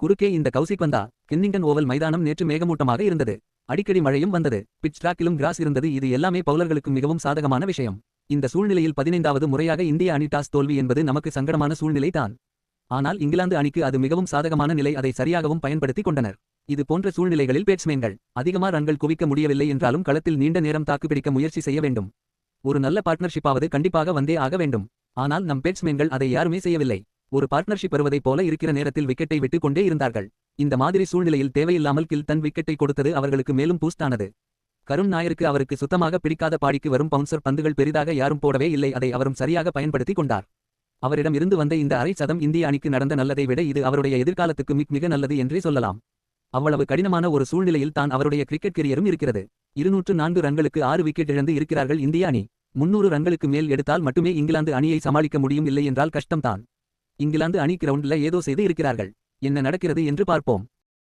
குறுக்கே இந்த கௌசிக் வந்தா. கென்னிங்டன் ஓவல் மைதானம் நேற்று மேகமூட்டமாக இருந்தது. அடிக்கடி மழையும் வந்தது. பிட்ச் டிராக்கிலும் கிராஸ் இருந்தது. இது எல்லாமே பவுலர்களுக்கு மிகவும் சாதகமான விஷயம். இந்த சூழ்நிலையில் 15வது முறையாக இந்திய அணி டாஸ் தோல்வி என்பது நமக்கு சங்கடமான சூழ்நிலை தான். ஆனால் இங்கிலாந்து அணிக்கு அது மிகவும் சாதகமான நிலை. அதை சரியாகவும் பயன்படுத்திக் கொண்டனர். இது போன்ற சூழ்நிலைகளில் பேட்ஸ்மேன்கள் அதிகமா ரன்கள் குவிக்க முடியவில்லை என்றாலும் களத்தில் நீண்ட நேரம் தாக்குப்பிடிக்க முயற்சி செய்ய வேண்டும். ஒரு நல்ல பார்ட்னர்ஷிப்பாவது கண்டிப்பாக வந்தே ஆக வேண்டும். ஆனால் நம் பேட்ஸ்மேன்கள் அதை யாருமே செய்யவில்லை. ஒரு பார்ட்னர்ஷிப் வருவதைப் போல இருக்கிற நேரத்தில் விக்கெட்டை விட்டு கொண்டே இருந்தார்கள். இந்த மாதிரி சூழ்நிலையில் தேவையில்லாமல் கில் தன் விக்கெட்டை கொடுத்தது அவர்களுக்கு மேலும் பூஸ்டானது. கருண் நாயருக்கு அவருக்கு சுத்தமாக பிடிக்காத பாடிக்கு வரும் பவுன்சர் பந்துகள் பெரிதாக யாரும் போடவே இல்லை. அதை அவரும் சரியாக பயன்படுத்திக் கொண்டார். அவரிடம் இருந்து வந்த இந்த அரை சதம் இந்திய அணிக்கு நடந்த நல்லதை விட இது அவருடைய எதிர்காலத்துக்கு மிக நல்லது என்றே சொல்லலாம். அவ்வளவு கடினமான ஒரு சூழ்நிலையில் தான் அவருடைய கிரிக்கெட் கெரியரும் இருக்கிறது. 204 ரன்களுக்கு 6 விக்கெட் இழந்து இருக்கிறார்கள் இந்திய அணி. 300 ரன்களுக்கு மேல் எடுத்தால் மட்டுமே இங்கிலாந்து அணியை சமாளிக்க முடியும். இல்லை என்றால் கஷ்டம்தான். இங்கிலாந்து அணி கிரவுண்ட்ல ஏதோ செய்து இருக்கிறார்கள். என்ன நடக்கிறது என்று பார்ப்போம்.